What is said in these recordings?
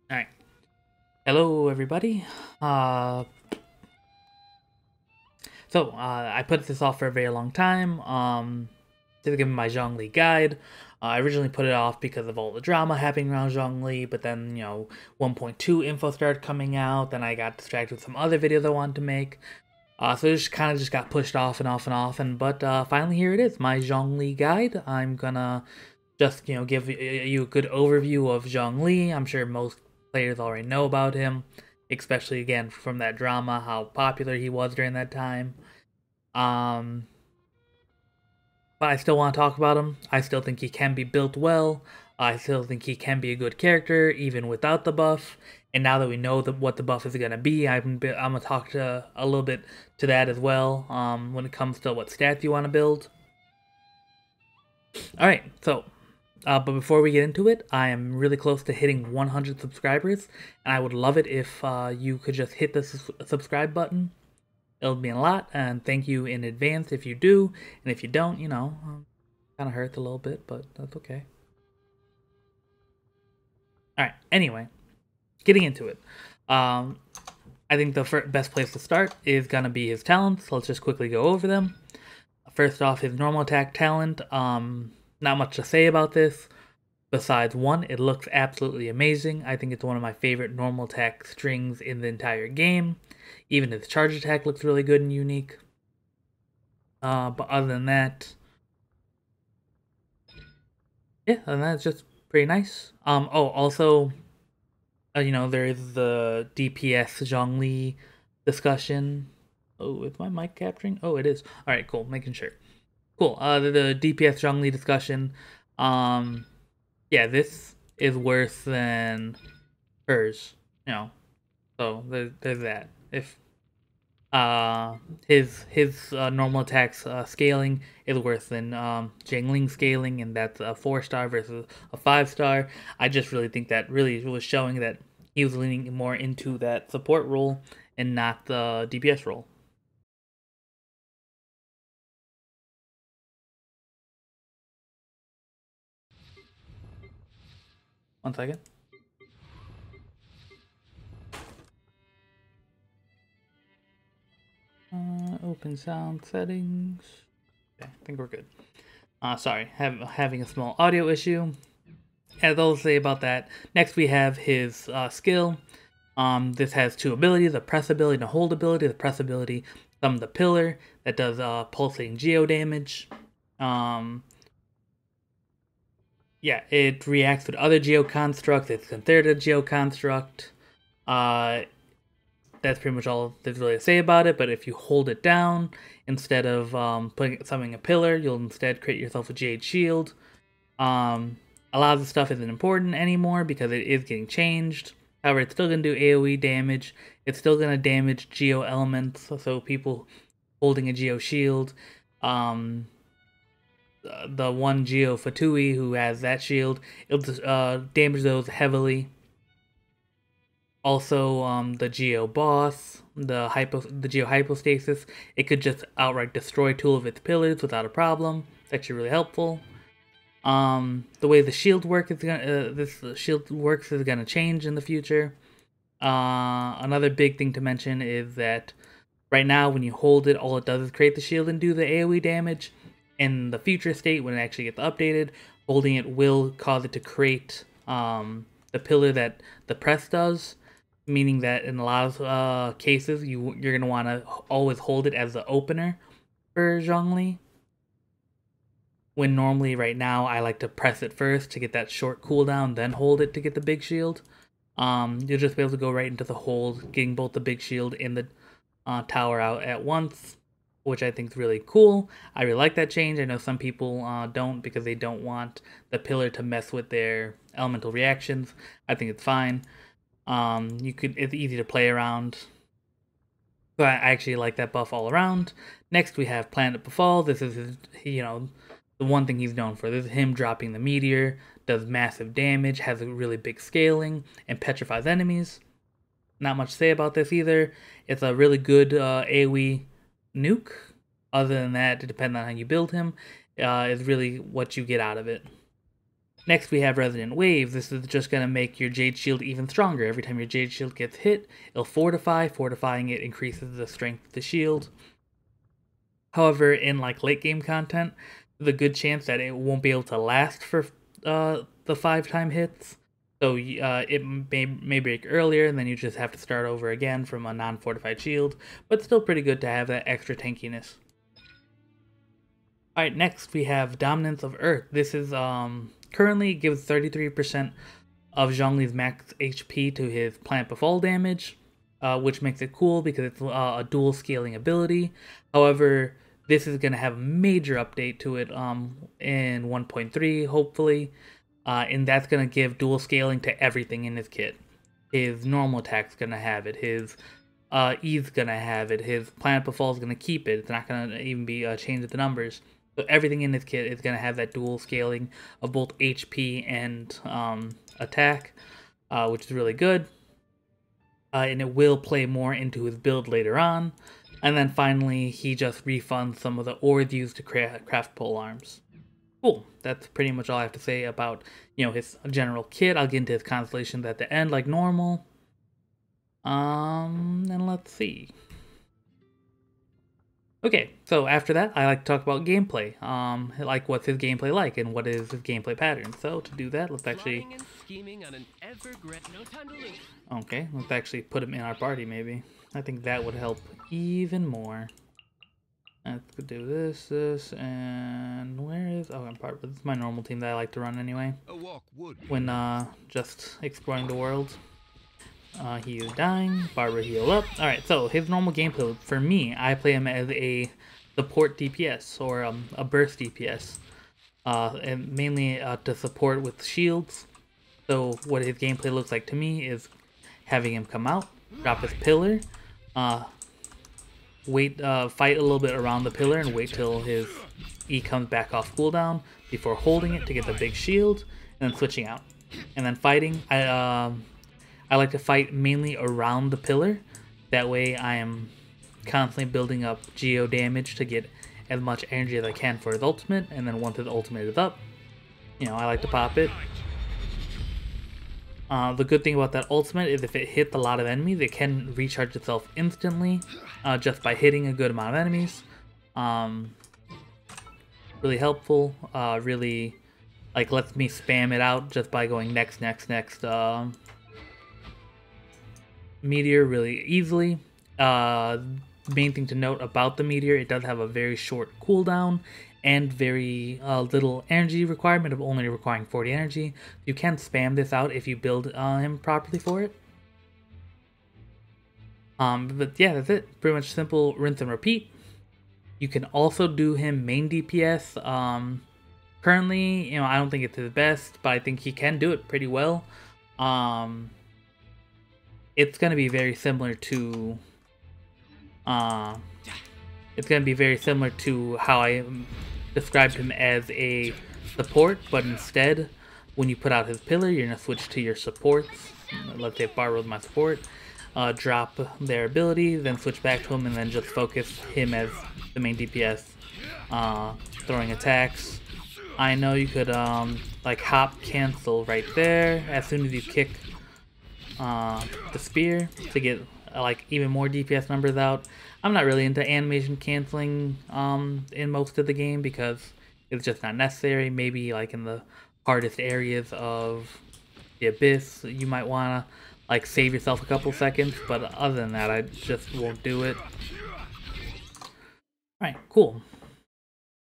Alright. Hello, everybody. Uh, I put this off for a very long time. To give me my Zhongli guide. I originally put it off because of all the drama happening around Zhongli, but then, 1.2 info started coming out, then I got distracted with some other videos I wanted to make. So it just kind of just got pushed off and off and off, but finally here it is, my Zhongli guide. I'm gonna just, give you a good overview of Zhongli. I'm sure most players already know about him, especially again from that drama, how popular he was during that time. Um, but I still want to talk about him. I still think he can be built well. I still think he can be a good character even without the buff. And now that we know what the buff is gonna be, I'm gonna talk to a little bit to that as well. When it comes to what stats you want to build. All right, so but before we get into it, I am really close to hitting 100 subscribers, and I would love it if you could just hit the subscribe button. It'll mean a lot, and thank you in advance if you do, and if you don't, kind of hurts a little bit, but that's okay. Alright, anyway, getting into it. I think the best place to start is going to be his talents. Let's just quickly go over them. First off, his normal attack talent. Not much to say about this. Besides, one, it looks absolutely amazing. I think it's one of my favorite normal attack strings in the entire game. Even his charge attack looks really good and unique. But other than that, yeah, and that's just pretty nice. Also, there is the DPS Zhongli discussion. Oh, is my mic capturing? Oh, it is. All right, cool. Making sure. Cool. The DPS Zhongli discussion. Yeah, this is worse than hers. So there's that. If his normal attacks scaling is worse than Zhongli scaling, and that's a 4-star versus a 5-star. I just really think that really was showing that he was leaning more into that support role and not the DPS role. One second. Open sound settings. Okay, I think we're good. Sorry, having a small audio issue. As I'll say about that, next we have his skill. This has two abilities: the press ability and the hold ability. The press ability, summon the pillar that does pulsating geo damage. Yeah, it reacts with other geo constructs. It's considered a geo construct. That's pretty much all there's really to say about it. But if you hold it down instead of summoning a pillar, you'll instead create yourself a jade shield. A lot of the stuff isn't important anymore because it is getting changed. However, it's still going to do AoE damage. It's still going to damage Geo elements, so people holding a Geo shield. The one Geo Fatui who has that shield, it'll damage those heavily. Also, the Geo boss, the Geo hypostasis, it could just outright destroy two of its pillars without a problem. It's actually really helpful. The way the shield work is gonna change in the future. Another big thing to mention is that right now, when you hold it, all it does is create the shield and do the AoE damage. In the future state, when it actually gets updated, holding it will cause it to create the pillar that the press does, meaning that in a lot of cases, you're gonna want to always hold it as the opener for Zhongli. When normally right now I like to press it first to get that short cooldown, then hold it to get the big shield. You'll just be able to go right into the hold, getting both the big shield and the tower out at once, which I think is really cool. I really like that change. I know some people don't because they don't want the pillar to mess with their elemental reactions. I think it's fine. It's easy to play around. So I actually like that buff all around. Next we have Planet Befall. This is his, the one thing he's known for. This is him dropping the meteor, does massive damage, has a really big scaling, and petrifies enemies. Not much to say about this either. It's a really good AoE nuke. Other than that, it depends on how you build him. Is really what you get out of it. Next, we have Resonant Waves. This is just going to make your Jade Shield even stronger. Every time your Jade Shield gets hit, it'll fortify. Fortifying it increases the strength of the shield. However, in like late game content, there's a good chance that it won't be able to last for the 5-time hits. So it may break earlier, and then you just have to start over again from a non-fortified shield. But still pretty good to have that extra tankiness. Alright, next we have Dominance of Earth. This is currently gives 33% of Zhongli's max HP to his Plant Befall damage, which makes it cool because it's a dual scaling ability. However, this is going to have a major update to it in 1.3, hopefully, and that's going to give dual scaling to everything in his kit. His normal attack's going to have it, his E's going to have it, his Plant Befall is going to keep it, it's not going to even be changed the numbers. So everything in this kit is going to have that dual scaling of both HP and attack, which is really good. And it will play more into his build later on. And then finally, he just refunds some of the ores used to craft pole arms. Cool. That's pretty much all I have to say about, his general kit. I'll get into his constellations at the end like normal. And let's see. Okay, so after that, I like to talk about gameplay. Like what's his gameplay like and what is his gameplay pattern. So to do that, let's actually... Okay, let's actually put him in our party maybe. I think that would help even more. Let's do this, and where is... Oh, I'm part of... This is my normal team that I like to run anyway. When just exploring the world. He is dying. Barbara heal up. Alright, so his normal gameplay, for me, I play him as a support DPS, or a burst DPS. And mainly to support with shields. So what his gameplay looks like to me is having him come out, drop his pillar, wait, fight a little bit around the pillar and wait till his E comes back off cooldown before holding it to get the big shield, and then switching out. And then fighting, I like to fight mainly around the pillar. That way I am constantly building up geo damage to get as much energy as I can for his ultimate, and then once his ultimate is up, I like to pop it. The good thing about that ultimate is if it hits a lot of enemies, it can recharge itself instantly just by hitting a good amount of enemies. Really helpful, really lets me spam it out just by going next, meteor really easily. Main thing to note about the meteor, it does have a very short cooldown and very little energy requirement of only requiring 40 energy. You can spam this out if you build him properly for it. But yeah, that's it. Pretty much simple rinse and repeat. You can also do him main DPS. Currently, I don't think it's his best, but I think he can do it pretty well. It's going to be very similar to how I described him as a support, but instead, when you put out his pillar, you're going to switch to your supports. Let's say if Barbara was my support, drop their ability, then switch back to him, and then just focus him as the main DPS, throwing attacks. I know you could hop cancel right there as soon as you kick the spear to get even more DPS numbers out. I'm not really into animation canceling in most of the game because it's just not necessary. Maybe in the hardest areas of the Abyss you might want to save yourself a couple seconds, but other than that I just won't do it. Alright, cool.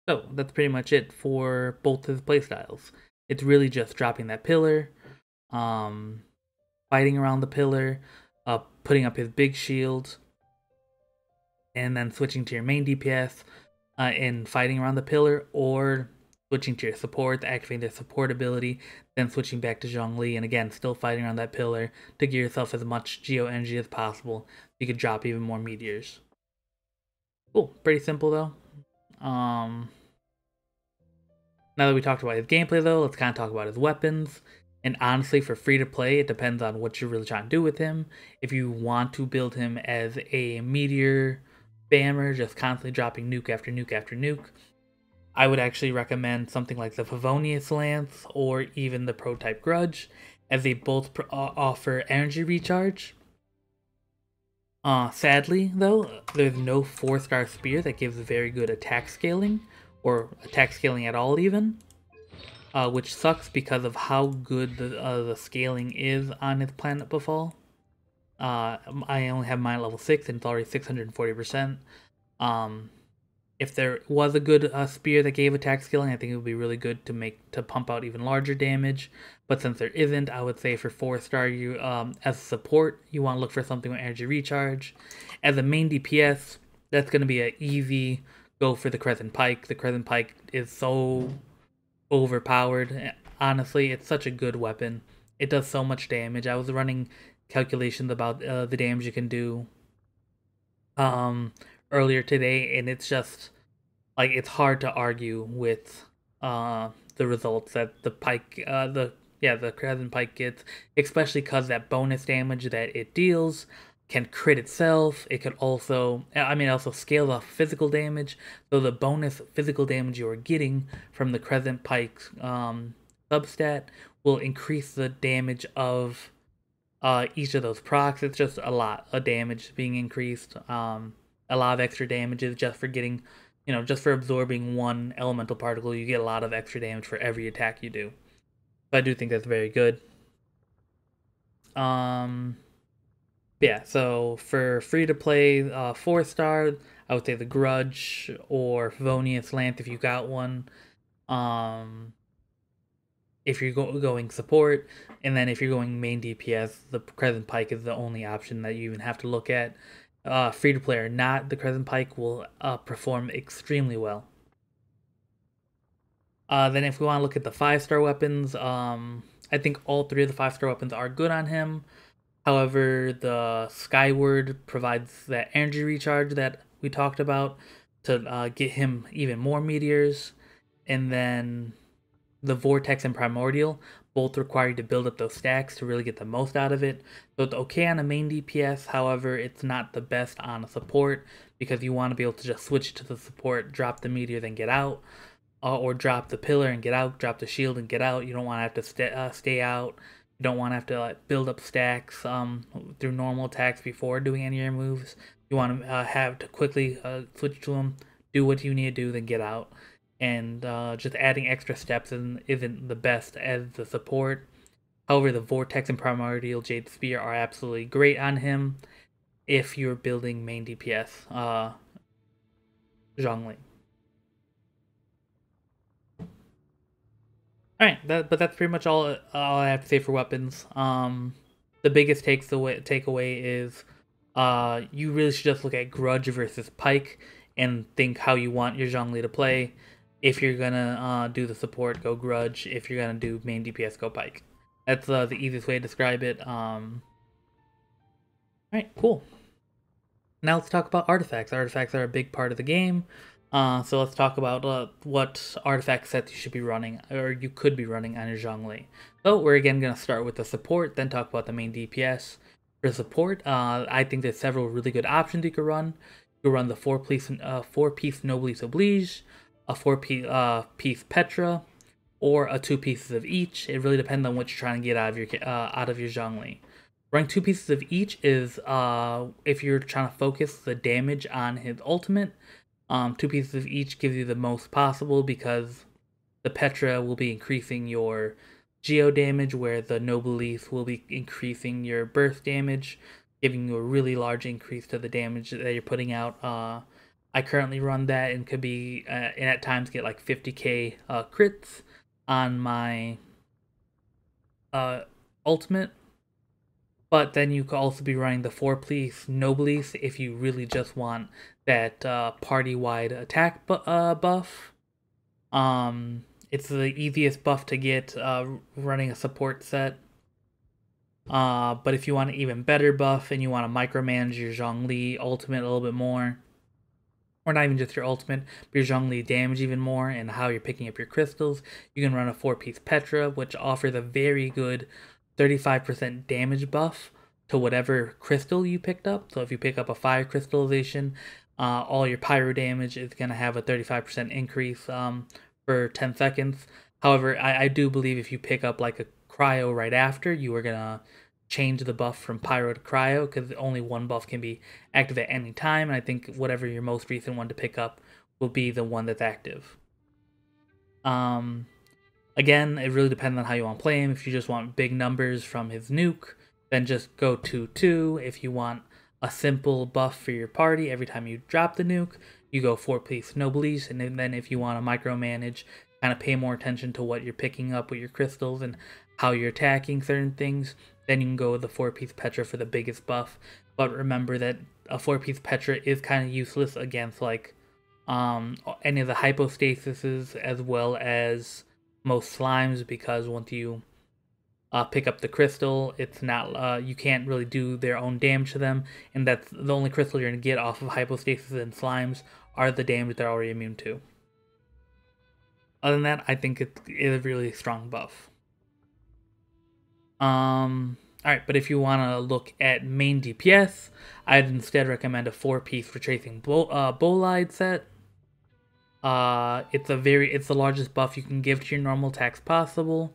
So that's pretty much it for both his playstyles. It's really just dropping that pillar, fighting around the pillar, putting up his big shield, and then switching to your main DPS and fighting around the pillar, or switching to your support, activating their support ability, then switching back to Zhongli, and again, still fighting around that pillar to give yourself as much geo energy as possible. You could drop even more meteors. Cool, pretty simple though. Now that we talked about his gameplay though, let's kind of talk about his weapons. And honestly, for free to play, it depends on what you're really trying to do with him. If you want to build him as a meteor spammer, just constantly dropping nuke after nuke after nuke, I would actually recommend something like the Favonius Lance or even the Pro-type Grudge, as they both offer energy recharge. Sadly, though, there's no 4-star spear that gives very good attack scaling, or attack scaling at all even, which sucks because of how good the scaling is on its Planet Befall. I only have mine at level 6 and it's already 640%. If there was a good spear that gave attack scaling, I think it would be really good to pump out even larger damage. But since there isn't, I would say for 4-star, you as a support, you want to look for something with energy recharge. As a main DPS, that's going to be an easy go for the Crescent Pike. The Crescent Pike is so overpowered. Honestly, it's such a good weapon. It does so much damage. I was running calculations about the damage you can do earlier today, and it's just like it's hard to argue with the results that the pike the Crescent Pike gets, especially because that bonus damage that it deals can crit itself. It could also, also scale off physical damage. So the bonus physical damage you are getting from the Crescent Pike substat will increase the damage of each of those procs. It's just a lot of damage being increased. A lot of extra damages just for getting, just for absorbing one elemental particle. You get a lot of extra damage for every attack you do. So I do think that's very good. Yeah, so for free to play 4-star, I would say the Grudge or Favonius Lance if you got one. If you're going support, and then if you're going main DPS, the Crescent Pike is the only option that you even have to look at. Free to play or not, the Crescent Pike will perform extremely well. Then if we want to look at the 5-star weapons, I think all 3 of the 5-star weapons are good on him. However, the Skyward provides that energy recharge that we talked about to get him even more meteors. And then the Vortex and Primordial both require you to build up those stacks to really get the most out of it. So it's okay on a main DPS, however, it's not the best on a support because you want to be able to just switch to the support, drop the meteor, then get out. Or drop the pillar and get out, drop the shield and get out. You don't want to have to stay out. You don't want to have to build up stacks through normal attacks before doing any of your moves. You want to have to quickly switch to them, do what you need to do, then get out. And just adding extra steps isn't the best as the support. However, the Vortex and Primordial Jade Spear are absolutely great on him if you're building main DPS Zhongli. Alright, but that's pretty much all I have to say for weapons. The biggest takeaway is you really should just look at Grudge versus Pike and think how you want your Zhongli to play. If you're gonna do the support, go Grudge. If you're gonna do main DPS, go Pike. That's the easiest way to describe it. Alright, cool. Now let's talk about artifacts. Artifacts are a big part of the game. So let's talk about what artifact sets you should be running, or you could be running on your Zhongli. So we're again going to start with the support, then talk about the main DPS. For support, I think there's several really good options you could run. You could run the 4-piece Noblesse Oblige, a 4-piece Petra, or a 2 pieces of each. It really depends on what you're trying to get out of your Zhongli. Running 2 pieces of each is if you're trying to focus the damage on his ultimate. 2 pieces of each gives you the most possible because the Petra will be increasing your geo damage, where the Noblesse will be increasing your burst damage, giving you a really large increase to the damage that you're putting out. I currently run that and could be, and at times get like 50k crits on my ultimate. But then you could also be running the 4-piece Noblesse if you really just want that party-wide attack buff. It's the easiest buff to get running a support set. But if you want an even better buff and you want to micromanage your Zhongli ultimate a little bit more, or not even just your ultimate, but your Zhongli damage even more and how you're picking up your crystals, you can run a 4-piece Petra, which offers a very good 35% damage buff to whatever crystal you picked up. So if you pick up a fire crystallization, all your pyro damage is going to have a 35% increase for 10 seconds. However, I do believe if you pick up like a cryo right after, you are going to change the buff from pyro to cryo, because only one buff can be active at any time, and I think whatever your most recent one to pick up will be the one that's active. Again, it really depends on how you want to play him. If you just want big numbers from his nuke, then just go 2-2. If you want a simple buff for your party every time you drop the nuke, you go 4-piece Noblesse. And then if you want to micromanage, kind of pay more attention to what you're picking up with your crystals and how you're attacking certain things, then you can go with the 4-piece Petra for the biggest buff. But remember that a 4-piece Petra is kind of useless against like any of the hypostasises as well as most slimes, because once you pick up the crystal, it's not you can't really do their own damage to them, and that's the only crystal you're going to get off of hypostasis and slimes are the damage they're already immune to. Other than that, I think it is a really strong buff. Alright, but if you want to look at main DPS, I'd instead recommend a 4-piece retracing bolide set. It's the largest buff you can give to your normal attacks possible.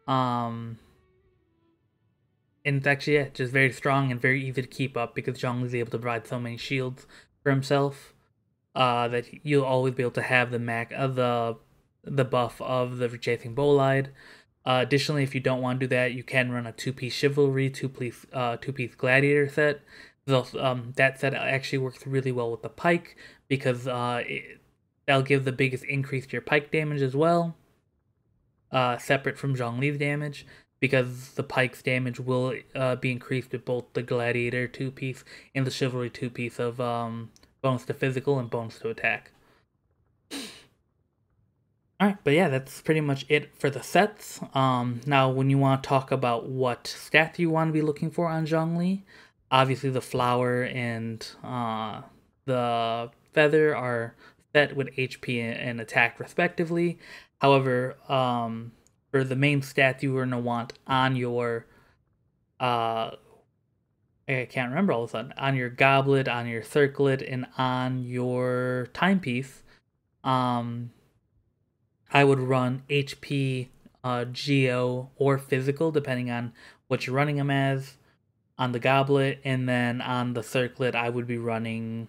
And it's actually just very strong and very easy to keep up, because Zhongli is able to provide so many shields for himself that you'll always be able to have the buff of the retracing bolide. Additionally, if you don't want to do that, you can run a 2-piece chivalry, 2-piece gladiator set. That set actually works really well with the pike, because that'll give the biggest increase to your pike damage as well, separate from Zhongli's damage, because the pike's damage will be increased with both the gladiator 2-piece and the chivalry 2-piece of bonus to physical and bonus to attack. Alright, but yeah, that's pretty much it for the sets. Now, when you want to talk about what stats you want to be looking for on Zhongli, obviously the flower and the feather are set with HP and attack respectively. However, for the main stats you are going to want on your I can't remember all of a sudden, on your goblet, on your circlet, and on your timepiece, I would run HP, Geo, or physical, depending on what you're running them as, on the goblet, and then on the circlet, I would be running,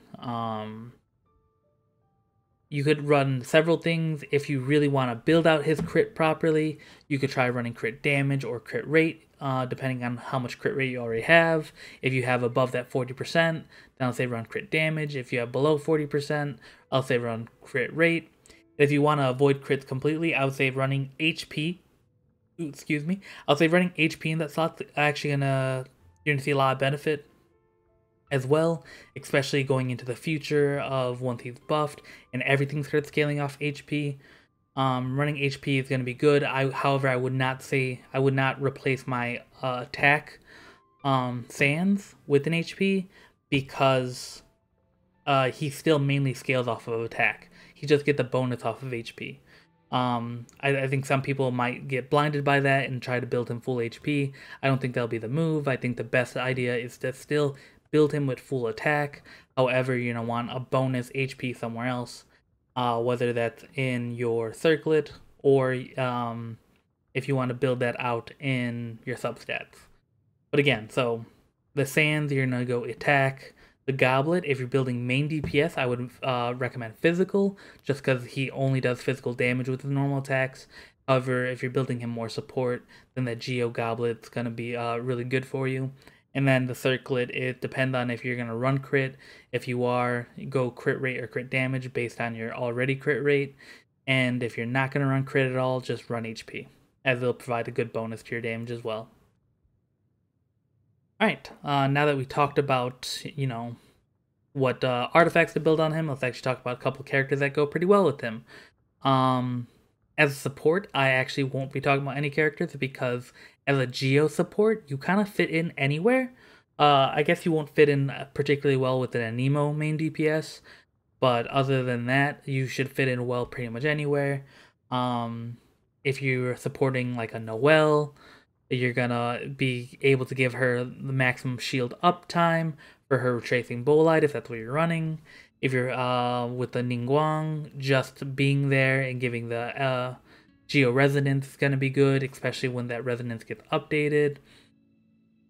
you could run several things. If you really want to build out his crit properly, you could try running crit damage or crit rate, depending on how much crit rate you already have. If you have above that 40%, then I'll say run crit damage. If you have below 40%, I'll say run crit rate. If you want to avoid crits completely, I would say running HP. Excuse me. I'll say running HP in that slot's actually you're gonna see a lot of benefit as well, especially going into the future of once he's buffed and everything starts scaling off HP. Running HP is gonna be good. However, I would not replace my attack sands with an HP, because he still mainly scales off of attack. He just get the bonus off of HP. I think some people might get blinded by that and try to build him full HP. I don't think that'll be the move. I think the best idea is to still build him with full attack. However, you're going to want a bonus HP somewhere else, whether that's in your circlet or if you want to build that out in your substats. But again, so the sands, you're going to go attack. The goblet, if you're building main DPS, I would recommend physical, just because he only does physical damage with his normal attacks. However, if you're building him more support, then the Geo Goblet's going to be really good for you. And then the circlet, it depends on if you're going to run crit. If you are, go crit rate or crit damage based on your already crit rate. And if you're not going to run crit at all, just run HP, as it'll provide a good bonus to your damage as well. Alright, now that we talked about, what artifacts to build on him, let's actually talk about a couple characters that go pretty well with him. As a support, I actually won't be talking about any characters, because as a Geo support, you kind of fit in anywhere. I guess you won't fit in particularly well with an Anemo main DPS, but other than that, you should fit in well pretty much anywhere. If you're supporting like a Noelle, you're gonna be able to give her the maximum shield uptime for her retracing bolide if that's what you're running. If you're with the Ningguang, just being there and giving the Geo Resonance is going to be good, especially when that Resonance gets updated.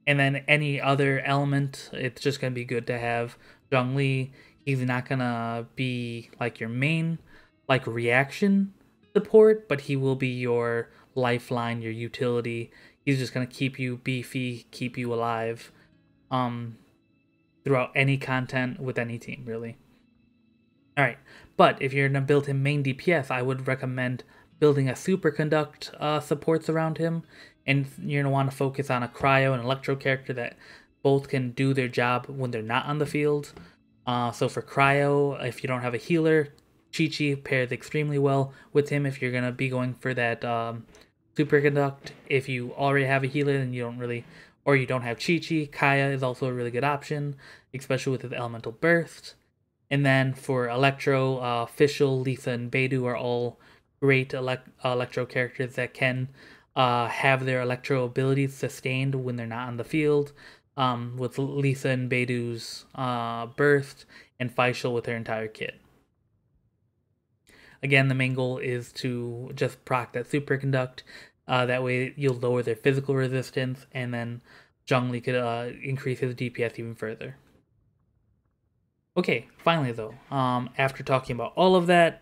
And then any other element, it's just going to be good to have Zhongli. He's not going to be like your main like reaction support, but he will be your lifeline, your utility. He's just going to keep you beefy, keep you alive throughout any content with any team, really. Alright, but if you're going to build him main DPS, I would recommend building a superconduct supports around him, and you're going to want to focus on a cryo and electro character that both can do their job when they're not on the field. So for cryo, if you don't have a healer, Chi-Chi pairs extremely well with him if you're going to be going for that superconduct. If you already have a healer and you don't really, or you don't have Chi-Chi, Kaya is also a really good option, especially with his elemental burst. And then for Electro, Fischl, Lisa, and Beidou are all great Electro characters that can have their Electro abilities sustained when they're not on the field, with Lisa and Beidou's burst, and Fischl with her entire kit. Again, the main goal is to just proc that superconduct. That way you'll lower their physical resistance, and then Zhongli could increase his DPS even further. Okay, finally though, after talking about all of that,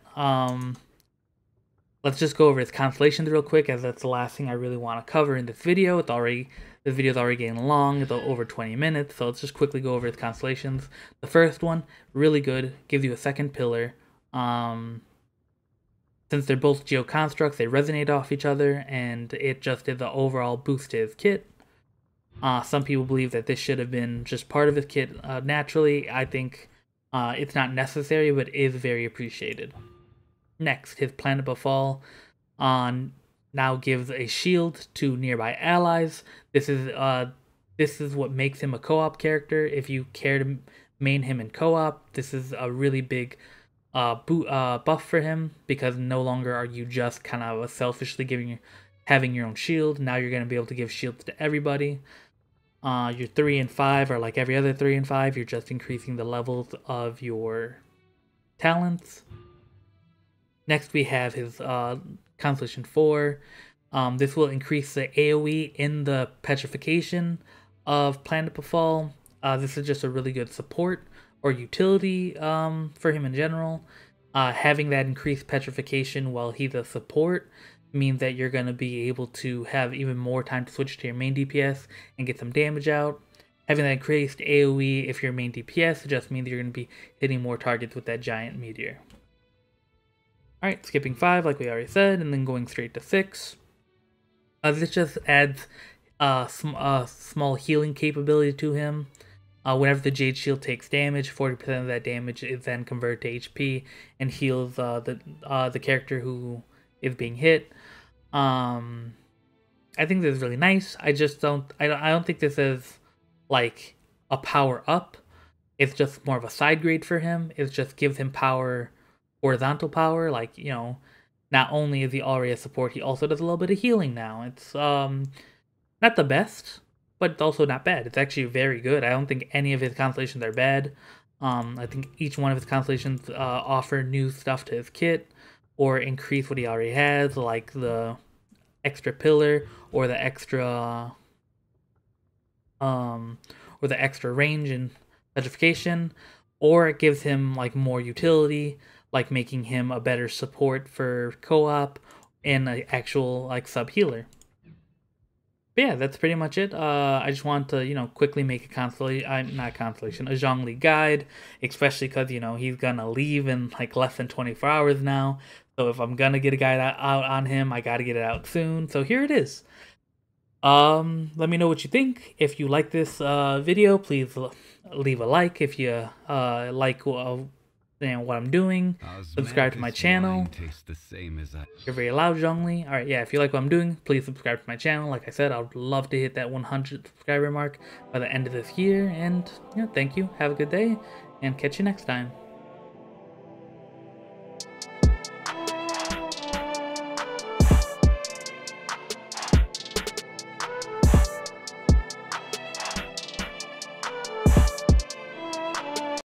let's just go over his constellations real quick, as that's the last thing I really want to cover in this video. This video is already getting long, it's over 20 minutes, so let's just quickly go over his constellations. The first one, really good, gives you a second pillar. Since they're both geoconstructs, they resonate off each other, and it just is an overall boost to his kit. Some people believe that this should have been just part of his kit naturally. I think it's not necessary, but is very appreciated. Next, his Planet Befall now gives a shield to nearby allies. This is what makes him a co-op character. If you care to main him in co-op, this is a really big buff for him, because no longer are you just kind of selfishly having your own shield. Now you're going to be able to give shields to everybody. Your 3 and 5 are like every other 3 and 5. You're just increasing the levels of your talents. Next, we have his Constellation 4. This will increase the AoE in the petrification of Planet Befall. This is just a really good support or utility for him in general. Having that increased petrification while he's a support means that you're going to be able to have even more time to switch to your main DPS and get some damage out. Having that increased AoE if you're main DPS just means you're going to be hitting more targets with that giant meteor. Alright, skipping 5 like we already said, and then going straight to 6. This just adds small healing capability to him. Whenever the Jade Shield takes damage, 40% of that damage is then converted to HP and heals the character who is being hit. I think this is really nice. I don't think this is like a power up. It's just more of a side grade for him. It just gives him power, horizontal power. Like, you know, not only is he already a support, he also does a little bit of healing now. It's not the best, but it's also not bad. It's actually very good. I don't think any of his constellations are bad. I think each one of his constellations offer new stuff to his kit, or increase what he already has, like the extra pillar or the extra range and petrification, or it gives him like more utility, like making him a better support for co-op and an actual like sub healer. But yeah, that's pretty much it. I just want to, you know, quickly make a Zhongli guide, especially because, you know, he's gonna leave in like less than 24 hours now. So if I'm gonna get a guide out on him, I gotta get it out soon. So here it is. Let me know what you think. If you like this video, please leave a like. If you like what I'm doing, subscribe to my channel. You're very loud, Zhongli. Alright, yeah, if you like what I'm doing, please subscribe to my channel. Like I said, I would love to hit that 100 subscriber mark by the end of this year. And yeah, thank you. Have a good day, and catch you next time.